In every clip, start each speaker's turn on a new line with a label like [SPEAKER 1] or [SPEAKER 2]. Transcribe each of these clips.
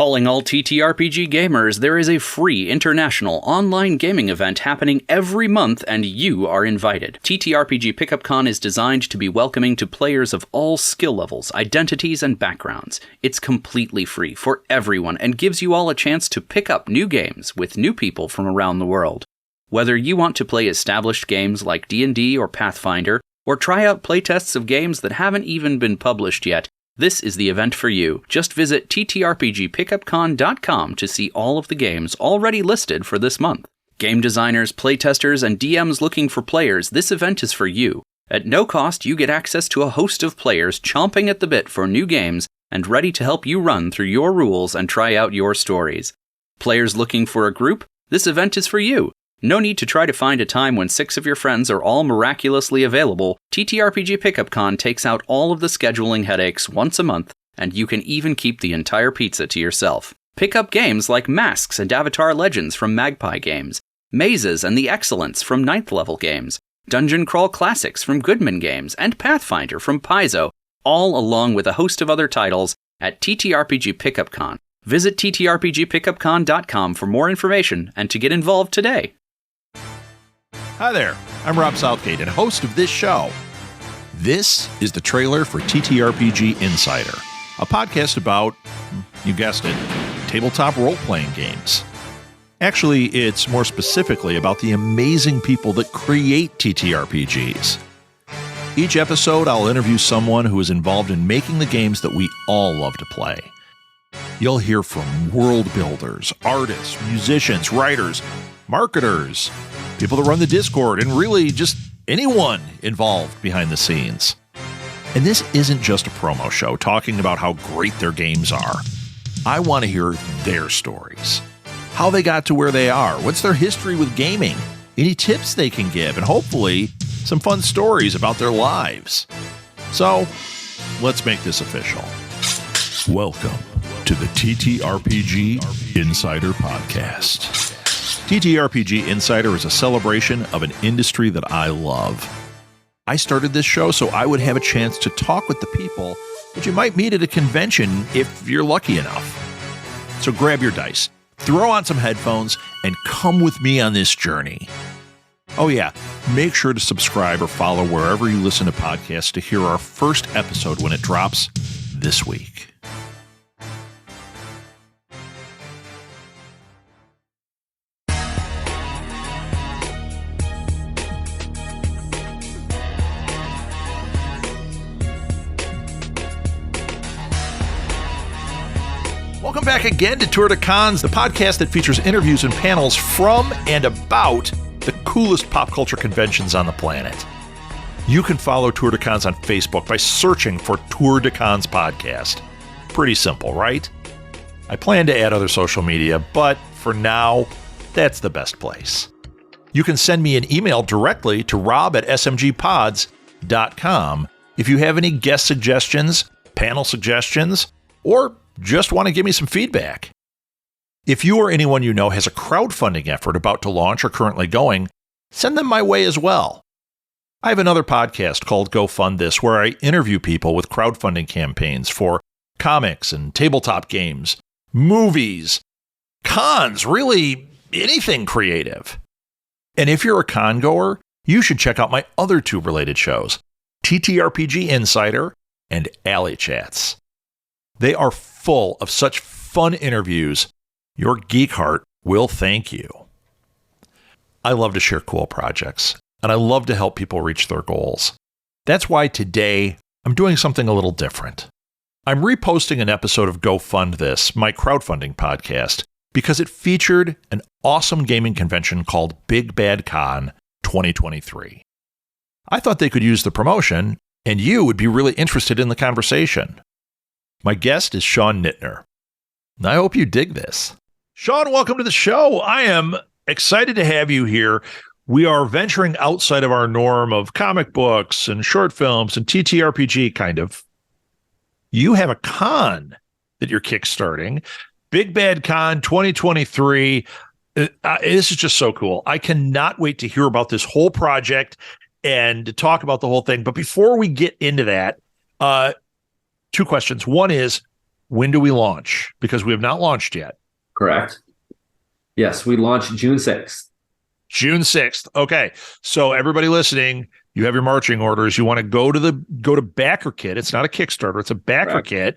[SPEAKER 1] Calling all TTRPG gamers, there is a free international online gaming event happening every month, and you are invited. TTRPG Pickup Con is designed to be welcoming to players of all skill levels, identities, and backgrounds. It's completely free for everyone and gives you all a chance to pick up new games with new people from around the world. Whether you want to play established games like D&D or Pathfinder, or try out playtests of games that haven't even been published yet, this is the event for you. Just visit ttrpgpickupcon.com to see all of the games already listed for this month. Game designers, playtesters, and DMs looking for players, this event is for you. At no cost, you get access to a host of players chomping at the bit for new games and ready to help you run through your rules and try out your stories. Players looking for a group, this event is for you. No need to try to find a time when 6 of your friends are all miraculously available. TTRPG Pickup Con takes out all of the scheduling headaches once a month, and you can even keep the entire pizza to yourself. Pick up games like Masks and Avatar Legends from Magpie Games, Mazes and the Excellence from 9th Level Games, Dungeon Crawl Classics from Goodman Games, and Pathfinder from Paizo, all along with a host of other titles at TTRPG Pickup Con. Visit ttrpgpickupcon.com for more information and to get involved today.
[SPEAKER 2] Hi there, I'm Rob Southgate and host of this show. This is the trailer for TTRPG Insider, a podcast about, you guessed it, tabletop role-playing games. Actually, it's more specifically about the amazing people that create TTRPGs. Each episode, I'll interview someone who is involved in making the games that we all love to play. You'll hear from world builders, artists, musicians, writers, marketers, people that run the Discord, and really just anyone involved behind the scenes. And this isn't just a promo show talking about how great their games are. I want to hear their stories. How they got to where they are, what's their history with gaming, any tips they can give, and hopefully some fun stories about their lives. So, let's make this official. Welcome to the TTRPG Insider Podcast. TTRPG Insider is a celebration of an industry that I love. I started this show so I would have a chance to talk with the people that you might meet at a convention if you're lucky enough. So grab your dice, throw on some headphones, and come with me on this journey. Oh yeah, make sure to subscribe or follow wherever you listen to podcasts to hear our first episode when it drops this week. Welcome back again to Tour de Cons, the podcast that features interviews and panels from and about the coolest pop culture conventions on the planet. You can follow Tour de Cons on Facebook by searching for Tour de Cons Podcast. Pretty simple, right? I plan to add other social media, but for now, that's the best place. You can send me an email directly to rob@smgpods.com if you have any guest suggestions, panel suggestions, or just want to give me some feedback. If you or anyone you know has a crowdfunding effort about to launch or currently going, send them my way as well. I have another podcast called Go Fund This, where I interview people with crowdfunding campaigns for comics and tabletop games, movies, cons, really anything creative. And if you're a con goer, you should check out my other two related shows, TTRPG Insider and Alley Chats. They are full of such fun interviews. Your geek heart will thank you. I love to share cool projects, and I love to help people reach their goals. That's why today I'm doing something a little different. I'm reposting an episode of Go Fund This, my crowdfunding podcast, because it featured an awesome gaming convention called Big Bad Con 2023. I thought they could use the promotion, and you would be really interested in the conversation. My guest is Sean Nittner. I hope you dig this. Sean, welcome to the show. I am excited to have you here. We are venturing outside of our norm of comic books and short films and TTRPG kind of. You have a con that you're kickstarting, Big Bad Con 2023. This is just so cool. I cannot wait to hear about this whole project and to talk about the whole thing. But before we get into that, two questions. One is, when do we launch? Because we have not launched yet.
[SPEAKER 3] Correct. Yes, we launch June 6th.
[SPEAKER 2] June 6th. Okay. So everybody listening, you have your marching orders. You want to go to Backerkit. It's not a Kickstarter. It's a Backerkit.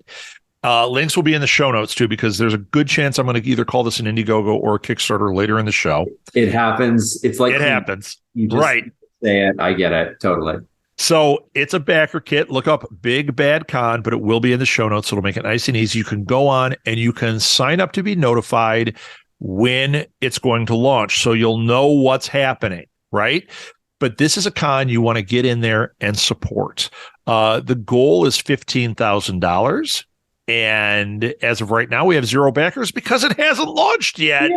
[SPEAKER 2] Links will be in the show notes too, because there's a good chance I'm going to either call this an Indiegogo or a Kickstarter later in the show.
[SPEAKER 3] It happens. It's like
[SPEAKER 2] it happens.
[SPEAKER 3] You just
[SPEAKER 2] right.
[SPEAKER 3] say it. I get it. Totally.
[SPEAKER 2] So it's a Backerkit. Look up Big Bad Con, but it will be in the show notes. So it'll make it nice and easy. You can go on and you can sign up to be notified when it's going to launch. So you'll know what's happening, right? But this is a con you want to get in there and support. The goal is $15,000. And as of right now, we have 0 backers because it hasn't launched yet.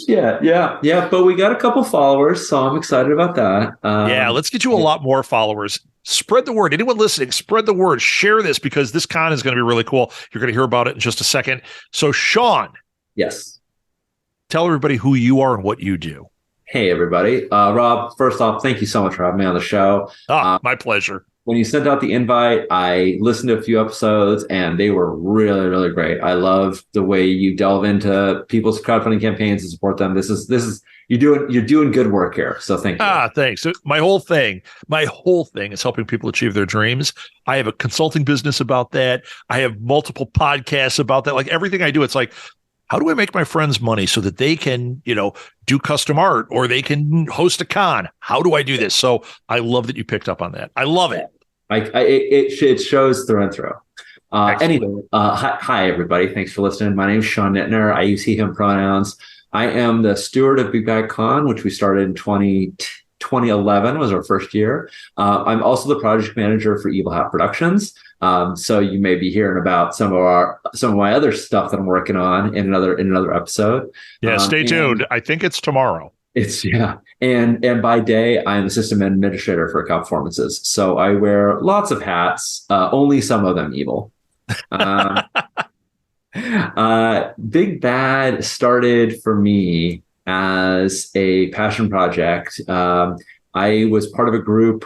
[SPEAKER 3] Yeah. But we got a couple followers, so I'm excited about that.
[SPEAKER 2] Let's get you a lot more followers. Spread the word. Anyone listening, spread the word. Share this because this con is going to be really cool. You're going to hear about it in just a second. So, Sean.
[SPEAKER 3] Yes.
[SPEAKER 2] Tell everybody who you are and what you do.
[SPEAKER 3] Hey, everybody. Rob, first off, thank you so much for having me on the show.
[SPEAKER 2] My pleasure.
[SPEAKER 3] When you sent out the invite, I listened to a few episodes and they were really, really great. I love the way you delve into people's crowdfunding campaigns and support them. You're doing good work here. So thank you.
[SPEAKER 2] Thanks. So my whole thing is helping people achieve their dreams. I have a consulting business about that. I have multiple podcasts about that. Like everything I do, it's like, how do I make my friends money so that they can, do custom art or they can host a con? How do I do this? So I love that you picked up on that. I love it.
[SPEAKER 3] It shows through and through. Anyway, hi, everybody. Thanks for listening. My name is Sean Nittner. I use he, him pronouns. I am the steward of Big Bad Con, which we started in 2011 was our first year. I'm also the project manager for Evil Hat Productions. So you may be hearing about some of my other stuff that I'm working on in another episode.
[SPEAKER 2] Yeah, stay tuned. I think it's tomorrow.
[SPEAKER 3] And by day I'm a system administrator for account performances. So I wear lots of hats, only some of them evil. Big Bad started for me as a passion project. I was part of a group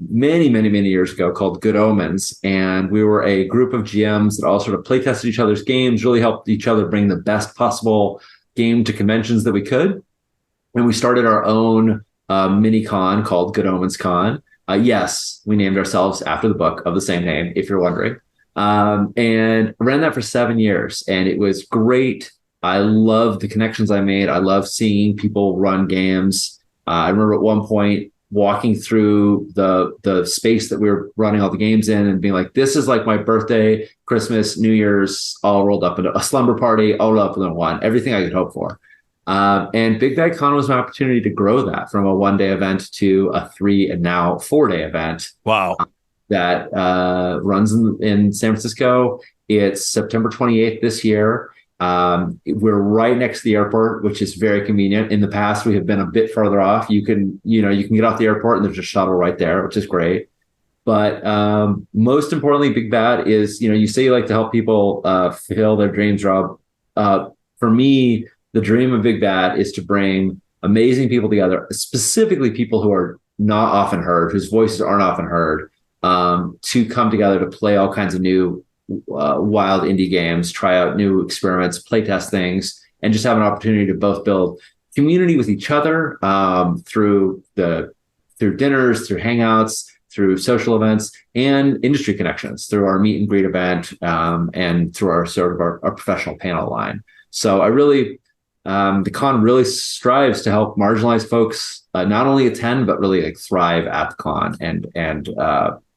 [SPEAKER 3] many, many, many years ago called Good Omens. And we were a group of GMs that all sort of play tested each other's games, really helped each other bring the best possible game to conventions that we could. And we started our own mini con called Good Omens Con. Yes, we named ourselves after the book of the same name, if you're wondering. And ran that for 7 years. And it was great. I love the connections I made. I love seeing people run games. I remember at one point walking through the space that we were running all the games in and being like, this is like my birthday, Christmas, New Year's, all rolled up into a slumber party, all rolled up into one, everything I could hope for. And Big Bad Con was my opportunity to grow that from a 1-day event to a 3 and now 4-day event.
[SPEAKER 2] Wow.
[SPEAKER 3] That runs in San Francisco. It's September 28th this year. We're right next to the airport, which is very convenient. In the past, we have been a bit further off. You can get off the airport and there's a shuttle right there, which is great. But most importantly, Big Bad is, you say you like to help people fulfill their dreams, Rob. For me, the dream of Big Bad is to bring amazing people together, specifically people who are not often heard, whose voices aren't often heard, to come together to play all kinds of new wild indie games, try out new experiments, play test things, and just have an opportunity to both build community with each other through dinners, through hangouts, through social events, and industry connections through our meet and greet event and through our sort of our professional panel line. So I really, the con really strives to help marginalized folks not only attend but really thrive at the con and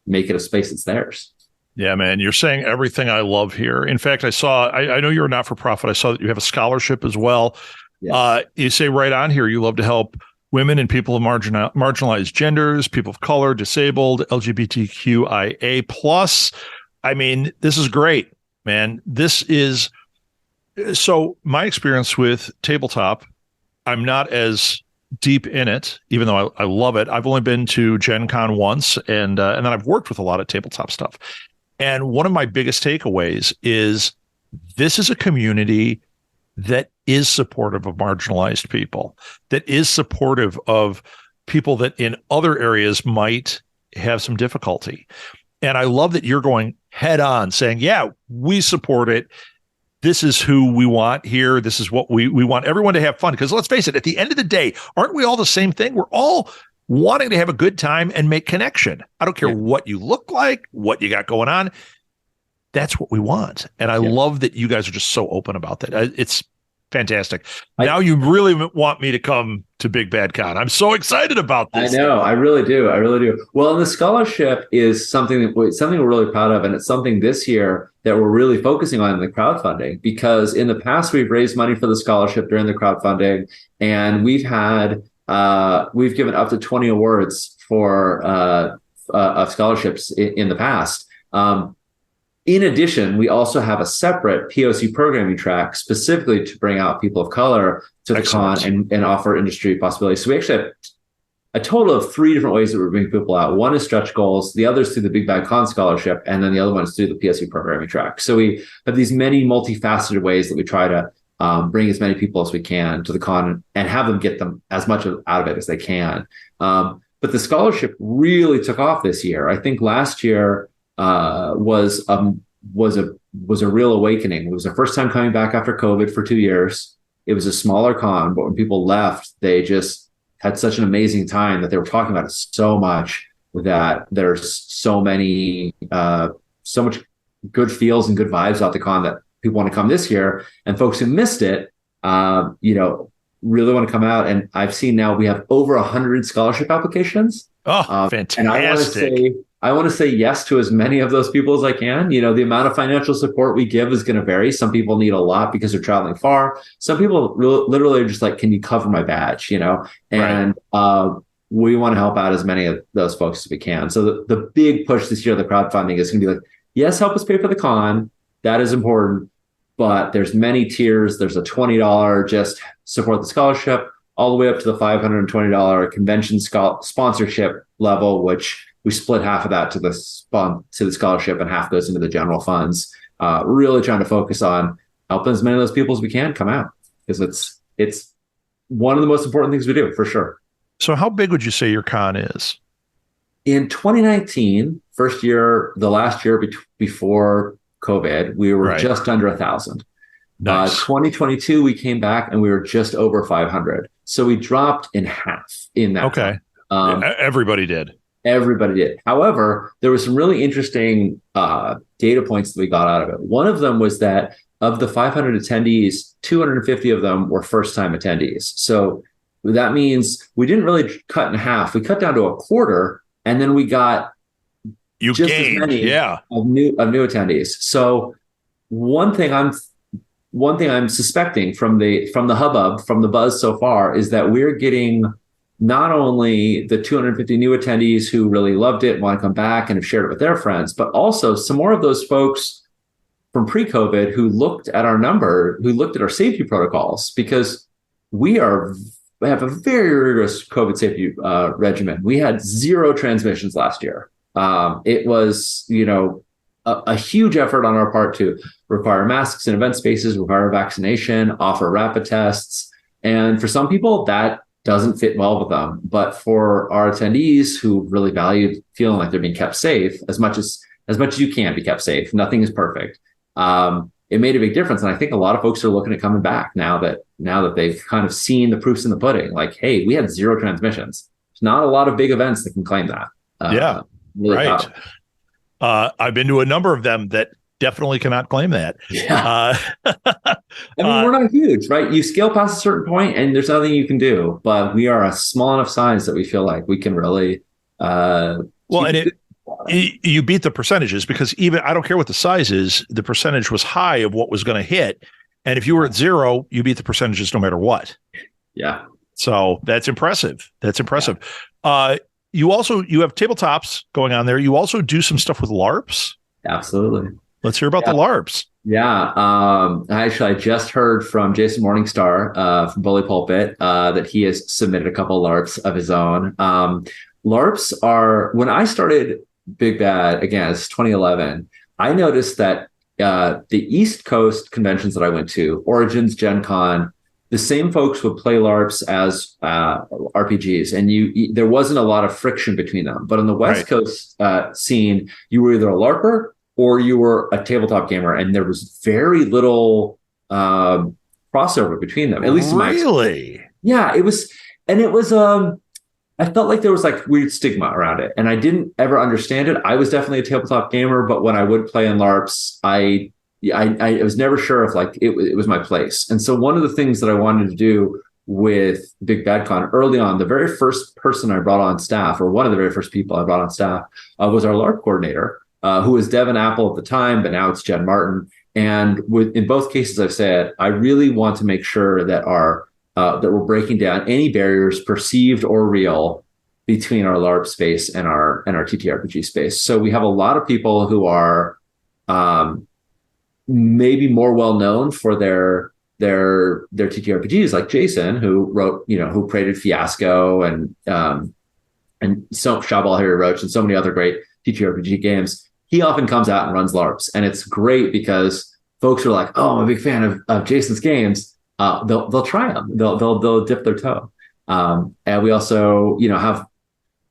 [SPEAKER 3] make it a space that's theirs.
[SPEAKER 2] Yeah, man, you're saying everything I love here. In fact, I know you're a not-for-profit. I saw that you have a scholarship as well. Yes. You say right on here, you love to help women and people of marginalized genders, people of color, disabled, LGBTQIA plus. I mean, this is great, man. So my experience with tabletop, I'm not as deep in it, even though I love it. I've only been to Gen Con once, and then I've worked with a lot of tabletop stuff. And one of my biggest takeaways is this is a community that is supportive of marginalized people, that is supportive of people that in other areas might have some difficulty. And I love that you're going head on saying, yeah, we support it. This is who we want here. This is what we want everyone to have fun. Because let's face it, at the end of the day, aren't we all the same thing? We're all wanting to have a good time and make connection. I don't care what you look like, what you got going on. That's what we want. And I love that you guys are just so open about that. It's fantastic. Now you really want me to come to Big Bad Con. I'm so excited about this.
[SPEAKER 3] I know. I really do. Well, and the scholarship is something we're really proud of. And it's something this year that we're really focusing on in the crowdfunding, because in the past, we've raised money for the scholarship during the crowdfunding. And we've given up to 20 awards for of scholarships in the past. In addition, we also have a separate POC programming track specifically to bring out people of color to the con and offer industry possibilities. So we actually have a total of 3 different ways that we're bringing people out. One is stretch goals, the other is through the Big Bad Con scholarship, and then the other one is through the POC programming track. So we have these many multifaceted ways that we try to bring as many people as we can to the con and have them get them as much out of it as they can. But the scholarship really took off this year. I think last year was a real awakening. It was the first time coming back after COVID for 2 years. It was a smaller con, but when people left, they just had such an amazing time that they were talking about it so much that there's so much good feels and good vibes out the con that people want to come this year. And folks who missed it, really want to come out. And I've seen now we have over 100 scholarship applications.
[SPEAKER 2] Oh, fantastic.
[SPEAKER 3] And I want to say yes to as many of those people as I can. The amount of financial support we give is going to vary. Some people need a lot because they're traveling far. Some people literally are just like, can you cover my badge? And we want to help out as many of those folks as we can. So the big push this year, the crowdfunding is going to be like, yes, help us pay for the con. That is important. But there's many tiers. There's a $20 just support the scholarship, all the way up to the $520 convention sponsorship level, which we split half of that to the scholarship and half goes into the general funds. Really trying to focus on helping as many of those people as we can come out, because it's one of the most important things we do, for sure.
[SPEAKER 2] So how big would you say your con is?
[SPEAKER 3] In 2019, the last year before COVID, we were just under 1,000.
[SPEAKER 2] Nice.
[SPEAKER 3] 2022, we came back and we were just over 500. So we dropped in half in that.
[SPEAKER 2] Okay. Everybody did.
[SPEAKER 3] Everybody did. However, there were some really interesting data points that we got out of it. One of them was that of the 500 attendees, 250 of them were first-time attendees. So that means we didn't really cut in half. We cut down to a quarter, and then we got as many of new attendees. So one thing I'm suspecting from the hubbub, from the buzz so far, is that we're getting not only the 250 new attendees who really loved it, want to come back and have shared it with their friends, but also some more of those folks from pre-COVID who looked at our safety protocols, because we have a very rigorous COVID safety regimen. We had 0 transmissions last year. It was, a huge effort on our part to require masks in event spaces, require vaccination, offer rapid tests. And for some people, that doesn't fit well with them. But for our attendees who really valued feeling like they're being kept safe, as much as you can be kept safe, nothing is perfect. It made a big difference. And I think a lot of folks are looking at coming back now that they've kind of seen the proofs in the pudding. Like, hey, we had 0 transmissions. There's not a lot of big events that can claim that. Really
[SPEAKER 2] right. I've been to a number of them that definitely cannot claim that.
[SPEAKER 3] Yeah. We're not huge, right? You scale past a certain point and there's nothing you can do, but we are a small enough size that we feel like we can really,
[SPEAKER 2] you beat the percentages, because even, I don't care what the size is, the percentage was high of what was going to hit. And if you were at 0, you beat the percentages no matter what.
[SPEAKER 3] Yeah.
[SPEAKER 2] So that's impressive. Yeah. You have tabletops going on there. You also do some stuff with LARPs.
[SPEAKER 3] Absolutely.
[SPEAKER 2] Let's hear about the LARPs.
[SPEAKER 3] Yeah. I just heard from Jason Morningstar from Bully Pulpit that he has submitted a couple of LARPs of his own. LARPs are, when I started Big Bad, again, it's 2011, I noticed that the East Coast conventions that I went to, Origins, Gen Con, the same folks would play LARPs as RPGs, and there wasn't a lot of friction between them. But on the West Coast scene, you were either a LARPer or you were a tabletop gamer, and there was very little crossover between them. At least
[SPEAKER 2] really,
[SPEAKER 3] yeah, it was, and it was. I felt like there was like weird stigma around it, and I didn't ever understand it. I was definitely a tabletop gamer, but when I would play in LARPs, I was never sure if like it was my place. And so one of the things that I wanted to do with Big Bad Con early on, the very first person I brought on staff, or one of the very first people I brought on staff, was our LARP coordinator, who was Devin Apple at the time, but now it's Jen Martin. And in both cases, I've said I really want to make sure that that we're breaking down any barriers, perceived or real, between our LARP space and our TTRPG space. So we have a lot of people who are maybe more well known for their TTRPGs, like Jason, who created Fiasco and so Shawball Harry Roach and so many other great TTRPG games. He often comes out and runs LARPs, and it's great because folks are like, "Oh, I'm a big fan of Jason's games." They'll try them. They'll dip their toe. And we also, have,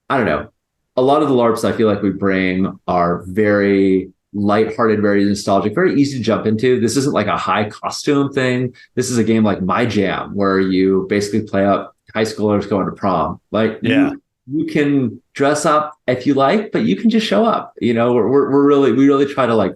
[SPEAKER 3] I don't know, a lot of the LARPs I feel like we bring are very lighthearted, very nostalgic, very easy to jump into. This isn't like a high costume thing. This is a game like My Jam, where you basically play up high schoolers going to prom. Like, you can dress up if you like, but you can just show up. We really try to like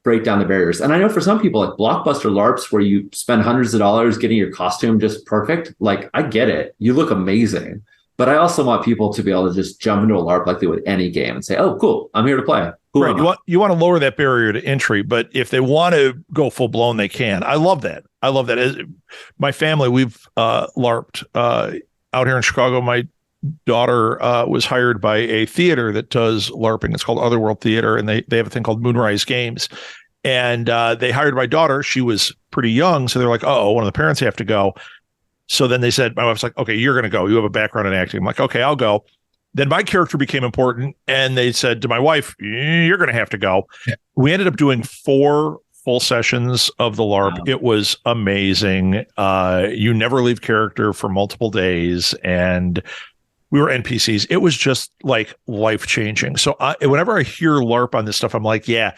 [SPEAKER 3] break down the barriers. And I know for some people, like blockbuster LARPs, where you spend hundreds of dollars getting your costume just perfect, like I get it. You look amazing. But I also want people to be able to just jump into a LARP like they would any game and say, "Oh, cool, I'm here to play."
[SPEAKER 2] Right. You want to lower that barrier to entry, but if they want to go full blown, they can. I love that. As my family, we've LARPed out here in Chicago. My daughter was hired by a theater that does LARPing. It's called Otherworld Theater, and they have a thing called Moonrise Games. And they hired my daughter. She was pretty young, so they're like, "Oh, one of the parents have to go." So then they said, my wife's like, "Okay, you're going to go. You have a background in acting." I'm like, "Okay, I'll go." Then my character became important, and they said to my wife, "You're going to have to go." Yeah. We ended up doing 4 full sessions of the LARP. Wow. It was amazing. You never leave character for multiple days, and we were NPCs. It was just like life-changing. So whenever I hear LARP on this stuff, I'm like, yeah,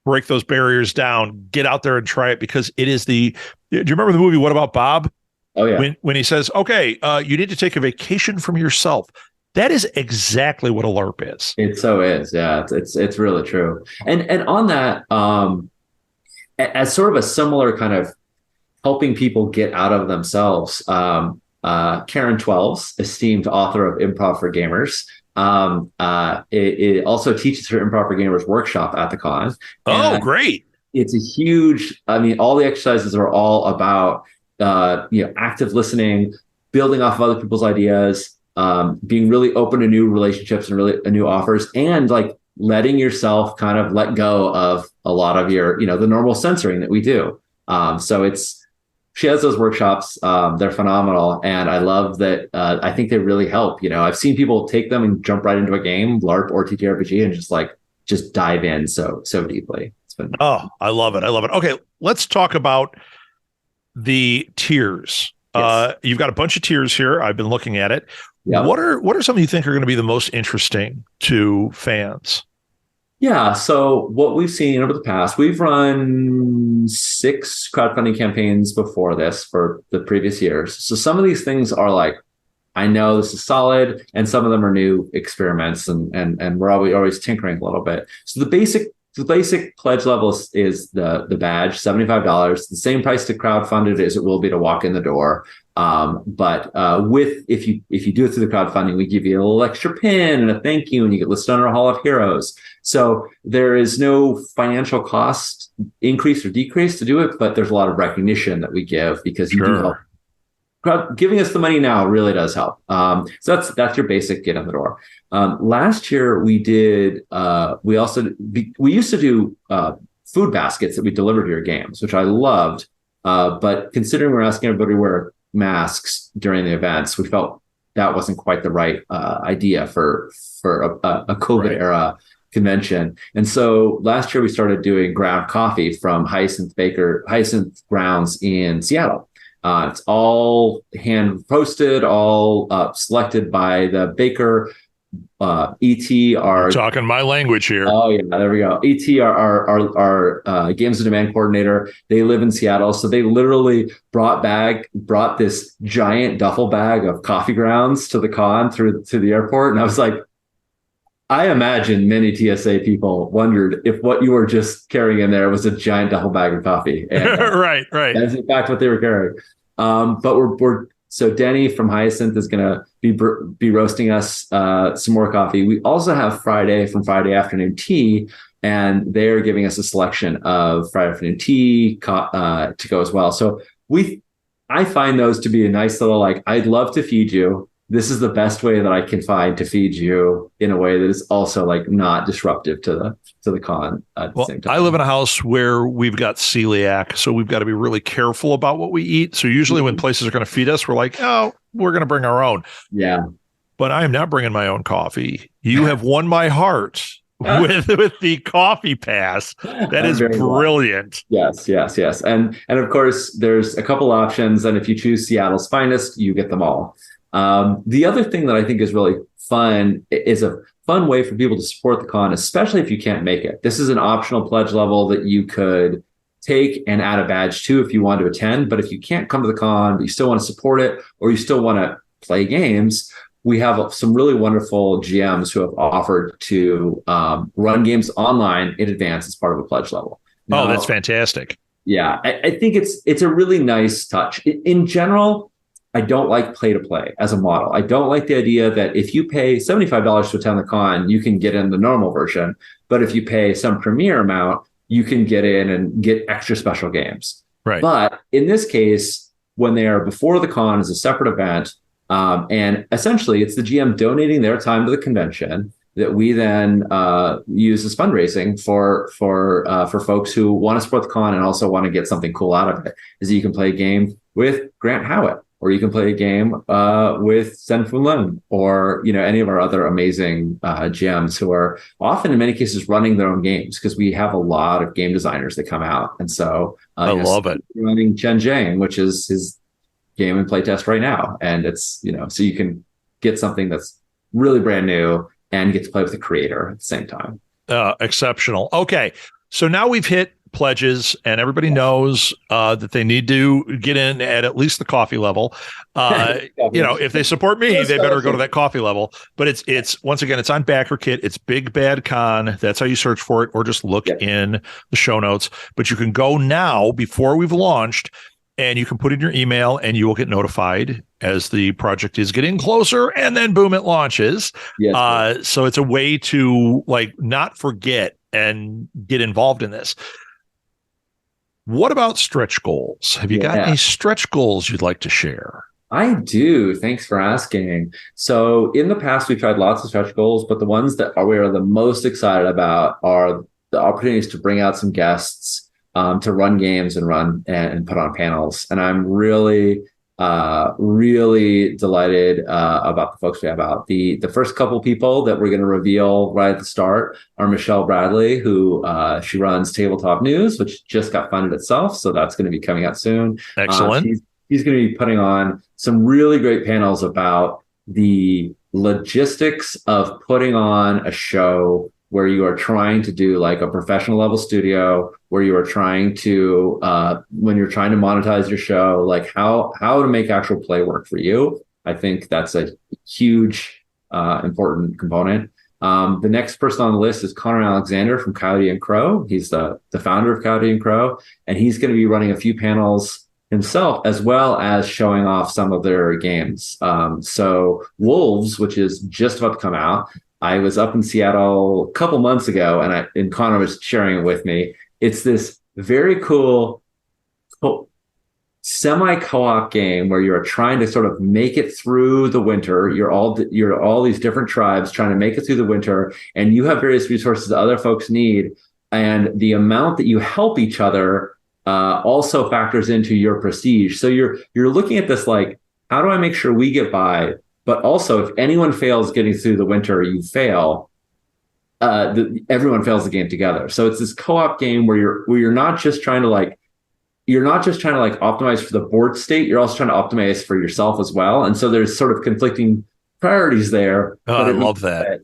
[SPEAKER 2] break those barriers down, get out there and try it, because it is do you remember the movie What About Bob?
[SPEAKER 3] Oh yeah.
[SPEAKER 2] When he says, "Okay, you need to take a vacation from yourself." That is exactly what a LARP is.
[SPEAKER 3] It so is. Yeah, it's really true. And on that, as sort of a similar kind of helping people get out of themselves, Karen Twelves, esteemed author of Improv for Gamers, it also teaches her Improv for Gamers workshop at the con.
[SPEAKER 2] Oh, great.
[SPEAKER 3] It's a huge, all the exercises are all about, active listening, building off of other people's ideas, being really open to new relationships and really new offers, and like letting yourself kind of let go of a lot of your, the normal censoring that we do. So she has those workshops. They're phenomenal. And I love that. I think they really help. I've seen people take them and jump right into a game, LARP or TTRPG, and just dive in so deeply. It's been
[SPEAKER 2] I love it. Okay, let's talk about the tiers. Yes. You've got a bunch of tiers here. I've been looking at it. Yep. What are some you think are going to be the most interesting to fans?
[SPEAKER 3] Yeah. So what we've seen over the past, we've run 6 crowdfunding campaigns before this for the previous years. So some of these things are like, I know this is solid, and some of them are new experiments, and we're always tinkering a little bit. So the basic pledge level is the badge, $75, the same price to crowdfund it as it will be to walk in the door. But if you do it through the crowdfunding, we give you a little extra pin and a thank you, and you get listed on our Hall of Heroes. So there is no financial cost increase or decrease to do it, but there's a lot of recognition that we give because you do help. Giving us the money now really does help. So that's your basic get in the door. Last year we did. We used to do food baskets that we delivered to your games, which I loved. But considering we're asking everybody to wear masks during the events, we felt that wasn't quite the right idea for a COVID era convention. And so last year we started doing ground coffee from Hyacinth Grounds in Seattle. It's all hand posted, all selected by the baker. ET are
[SPEAKER 2] You're talking my language here.
[SPEAKER 3] Oh yeah, there we go. ET our games of demand coordinator. They live in Seattle, so they literally brought this giant duffel bag of coffee grounds to the con to the airport, and I was like, I imagine many TSA people wondered if what you were just carrying in there was a giant duffel bag of coffee. And,
[SPEAKER 2] right.
[SPEAKER 3] that's in fact what they were carrying. But so Denny from Hyacinth is going to be roasting us some more coffee. We also have Friday afternoon tea, and they're giving us a selection of Friday afternoon tea to go as well. So I find those to be a nice little, like, I'd love to feed you. This is the best way that I can find to feed you in a way that is also like not disruptive to the con at the same time.
[SPEAKER 2] I live in a house where we've got celiac, so we've got to be really careful about what we eat. So usually when places are going to feed us, we're like, oh, we're going to bring our own.
[SPEAKER 3] Yeah.
[SPEAKER 2] But I am not bringing my own coffee. You have won my heart with the coffee pass. That is brilliant.
[SPEAKER 3] Yes. And of course, there's a couple options. And if you choose Seattle's finest, you get them all. The other thing that I think is really fun is a fun way for people to support the con, especially if you can't make it. This is an optional pledge level that you could take and add a badge to if you want to attend. But if you can't come to the con, but you still want to support it, or you still want to play games, we have some really wonderful GMs who have offered to run games online in advance as part of a pledge level. Now,
[SPEAKER 2] that's fantastic.
[SPEAKER 3] Yeah, I think it's a really nice touch. In general, I don't like play-to-play as a model. I don't like the idea that if you pay $75 to attend the con, you can get in the normal version. But if you pay some premier amount, you can get in and get extra special games.
[SPEAKER 2] Right.
[SPEAKER 3] But in this case, when they are before the con is a separate event, and essentially it's the GM donating their time to the convention that we then use as fundraising for folks who want to support the con and also want to get something cool out of it. Is that you can play a game with Grant Howitt, or you can play a game with Sen Fu Lin, or any of our other amazing GMs who are often, in many cases, running their own games, because we have a lot of game designers that come out. And so
[SPEAKER 2] I love it.
[SPEAKER 3] Running Chen Zhang, which is his game and playtest right now, and it's so you can get something that's really brand new and get to play with the creator at the same time.
[SPEAKER 2] Exceptional. Okay, so now we've hit pledges, and everybody knows that they need to get in at least the coffee level. If they support me, they better go to that coffee level. But it's once again, it's on Backerkit. It's Big Bad Con. That's how you search for it, or just look in the show notes. But you can go now before we've launched, and you can put in your email, and you will get notified as the project is getting closer, and then boom, it launches. Yes, so it's a way to not forget and get involved in this. What about stretch goals? Have you got any stretch goals you'd like to share?
[SPEAKER 3] I do. Thanks for asking. So in the past, we've tried lots of stretch goals, but the ones that we are the most excited about are the opportunities to bring out some guests, to run games and run and put on panels. And I'm really delighted about the folks we have out. The first couple people that we're going to reveal right at the start are Michelle Bradley, who she runs Tabletop News, which just got funded itself. So that's going to be coming out soon.
[SPEAKER 2] Excellent.
[SPEAKER 3] He's going to be putting on some really great panels about the logistics of putting on a show where you are trying to do like a professional level studio, where you are trying to, when you're trying to monetize your show, like how to make actual play work for you. I think that's a huge, important component. The next person on the list is Connor Alexander from Coyote and Crow. He's the founder of Coyote and Crow, and he's going to be running a few panels himself, as well as showing off some of their games. So Wolves, which is just about to come out, I was up in Seattle a couple months ago, and Connor was sharing it with me. It's this very cool semi-co-op game where you're trying to sort of make it through the winter. You're all these different tribes trying to make it through the winter, and you have various resources that other folks need. And the amount that you help each other also factors into your prestige. So you're looking at this like, how do I make sure we get by? But also, if anyone fails getting through the winter, you fail. Everyone fails the game together. So it's this co-op game where you're not just trying to you're not just trying to like optimize for the board state, you're also trying to optimize for yourself as well. And so there's sort of conflicting priorities there.
[SPEAKER 2] Oh,
[SPEAKER 3] but
[SPEAKER 2] I love that.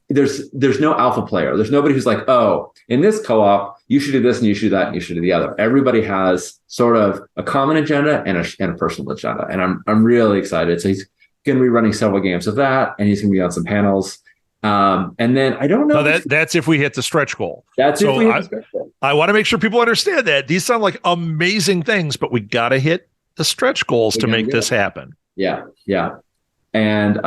[SPEAKER 3] There's no alpha player. There's nobody who's like, oh, in this co-op, you should do this and you should do that and you should do the other. Everybody has sort of a common agenda and a personal agenda. And I'm really excited. So he's going to be running several games of that, and he's going to be on some panels. And then I don't know.
[SPEAKER 2] No, that's if we hit the stretch goal.
[SPEAKER 3] That's
[SPEAKER 2] so
[SPEAKER 3] if we hit the stretch goal.
[SPEAKER 2] I want to make sure people understand that these sound like amazing things, but we got to hit the stretch goals to make this happen.
[SPEAKER 3] Yeah. And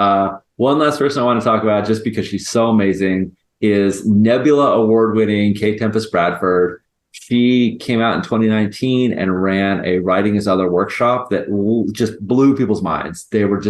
[SPEAKER 3] one last person I want to talk about, just because she's so amazing, is Nebula award-winning Kate Tempest Bradford. She came out in 2019 and ran a Writing as Other workshop that just blew people's minds. They were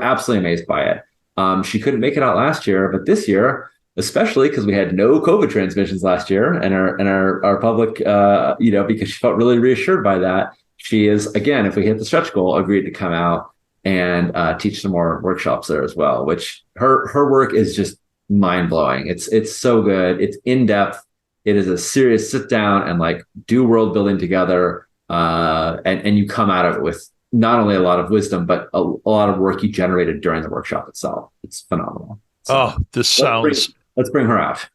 [SPEAKER 3] absolutely amazed by it. She couldn't make it out last year, but this year, especially because we had no COVID transmissions last year, and our public, because she felt really reassured by that. She is, again, if we hit the stretch goal, agreed to come out and teach some more workshops there as well, which her work is just mind-blowing. It's so good. It's in-depth. It is a serious sit down and like do world building together. And you come out of it with not only a lot of wisdom, but a lot of work you generated during the workshop itself. It's phenomenal. So
[SPEAKER 2] this sounds...
[SPEAKER 3] Let's bring her out.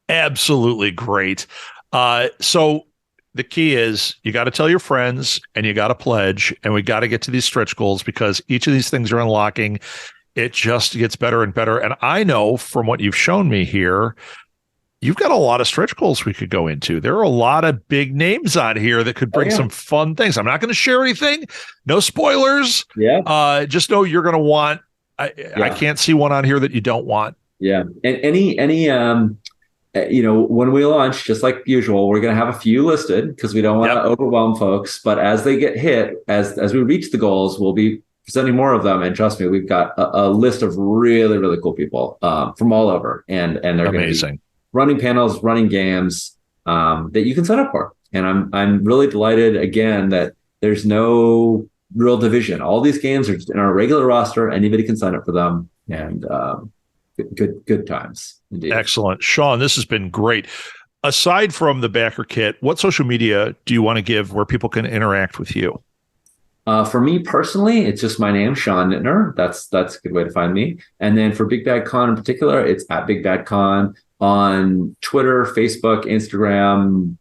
[SPEAKER 2] Absolutely great. So the key is you got to tell your friends and you got to pledge, and we got to get to these stretch goals because each of these things are unlocking. It just gets better and better. And I know from what you've shown me here, you've got a lot of stretch goals we could go into. There are a lot of big names on here that could bring some fun things. I'm not going to share anything. No spoilers.
[SPEAKER 3] Yeah.
[SPEAKER 2] Just know you're going to want, I can't see one on here that you don't want.
[SPEAKER 3] Yeah. And any when we launch, just like usual, we're going to have a few listed because we don't want to overwhelm folks. But as they get hit, as we reach the goals, we'll be presenting more of them. And trust me, we've got a list of really, really cool people from all over. And they're amazing. Going to be running panels, running games that you can sign up for. And I'm really delighted, again, that there's no real division. All these games are in our regular roster. Anybody can sign up for them. And good times. Indeed.
[SPEAKER 2] Excellent. Sean, this has been great. Aside from the Backerkit, what social media do you want to give where people can interact with you?
[SPEAKER 3] For me personally, it's just my name, Sean Nittner. That's a good way to find me. And then for Big Bad Con in particular, it's at Big Bad Con on Twitter, Facebook, Instagram,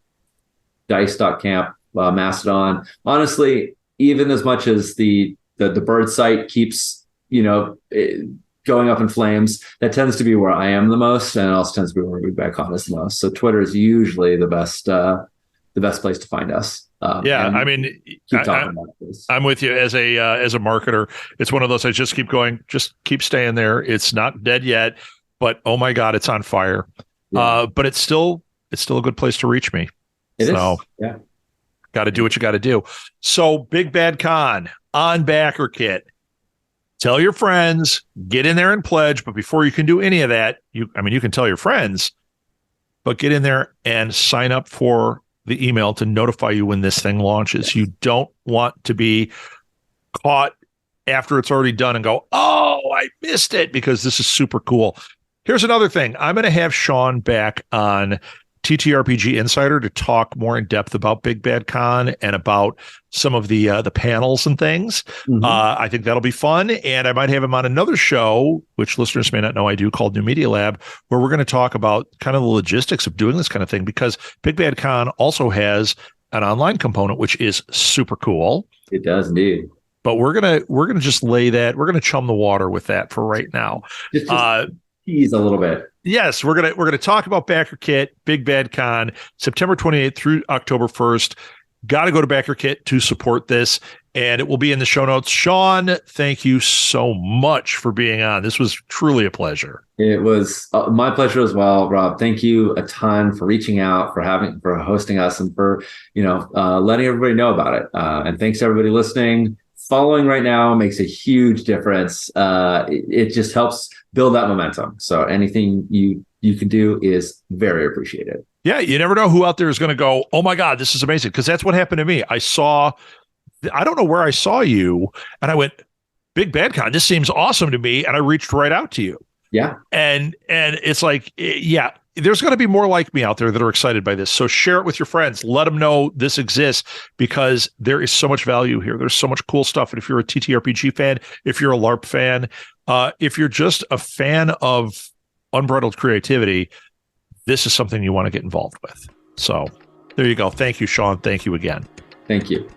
[SPEAKER 3] dice.camp, Mastodon. Honestly, even as much as the bird site keeps, going up in flames, that tends to be where I am the most, and it also tends to be where Big Bad Con is the most. So Twitter is usually the best place to find us.
[SPEAKER 2] I mean,
[SPEAKER 3] keep talking about this.
[SPEAKER 2] I'm with you as a marketer. It's one of those I just keep going, just keep staying there. It's not dead yet, but oh my God, it's on fire. Yeah. But it's still a good place to reach me.
[SPEAKER 3] It is. Yeah.
[SPEAKER 2] Got to do what you got to do. So Big Bad Con on Backerkit. Tell your friends, get in there and pledge. But before you can do any of that, you can tell your friends, but get in there and sign up for the email to notify you when this thing launches. You don't want to be caught after it's already done and go, oh, I missed it, because this is super cool. Here's another thing. I'm going to have Sean back on TTRPG Insider to talk more in depth about Big Bad Con and about some of the panels and things. Mm-hmm. I think that'll be fun. And I might have him on another show, which listeners may not know I do, called New Media Lab, where we're going to talk about kind of the logistics of doing this kind of thing, because Big Bad Con also has an online component, which is super cool.
[SPEAKER 3] It does indeed.
[SPEAKER 2] But we're gonna just lay that. We're gonna chum the water with that for right now.
[SPEAKER 3] Just tease a little bit.
[SPEAKER 2] Yes, we're gonna talk about Backerkit, Big Bad Con, September 28th through October 1st. Got to go to Backerkit to support this, and it will be in the show notes. Sean, thank you so much for being on. This was truly a pleasure.
[SPEAKER 3] It was my pleasure as well, Rob. Thank you a ton for reaching out, for hosting us, and for letting everybody know about it. And thanks to everybody listening. Following right now makes a huge difference. It just helps build that momentum. So anything you can do is very appreciated.
[SPEAKER 2] Yeah, you never know who out there is going to go, oh my God, this is amazing. Because that's what happened to me. I don't know where I saw you, and I went, Big Bad Con, this seems awesome to me. And I reached right out to you.
[SPEAKER 3] Yeah.
[SPEAKER 2] And it's like, yeah, there's going to be more like me out there that are excited by this. So share it with your friends. Let them know this exists, because there is so much value here. There's so much cool stuff. And if you're a TTRPG fan, if you're a LARP fan, if you're just a fan of unbridled creativity, this is something you want to get involved with. So there you go. Thank you, Sean. Thank you again.
[SPEAKER 3] Thank you.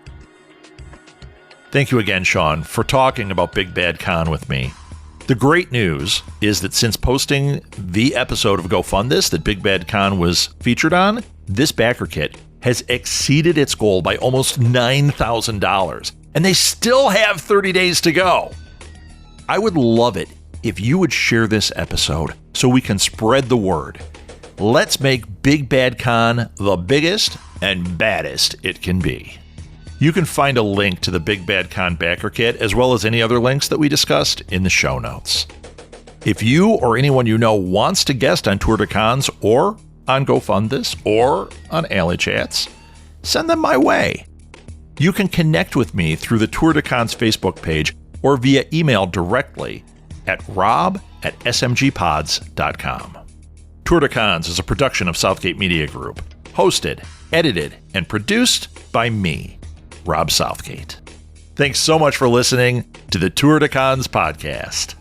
[SPEAKER 2] Thank you again, Sean, for talking about Big Bad Con with me. The great news is that since posting the episode of Go Fund This that Big Bad Con was featured on, this Backerkit has exceeded its goal by almost $9,000, and they still have 30 days to go. I would love it if you would share this episode so we can spread the word. Let's make Big Bad Con the biggest and baddest it can be. You can find a link to the Big Bad Con Backerkit, as well as any other links that we discussed, in the show notes. If you or anyone you know wants to guest on Tour de Cons or on Go Fund This or on Alley Chats, send them my way. You can connect with me through the Tour de Cons Facebook page or via email directly at rob@smgpods.com. Tour de Cons is a production of Southgate Media Group, hosted, edited, and produced by me, Rob Southgate. Thanks so much for listening to the Tour de Cons podcast.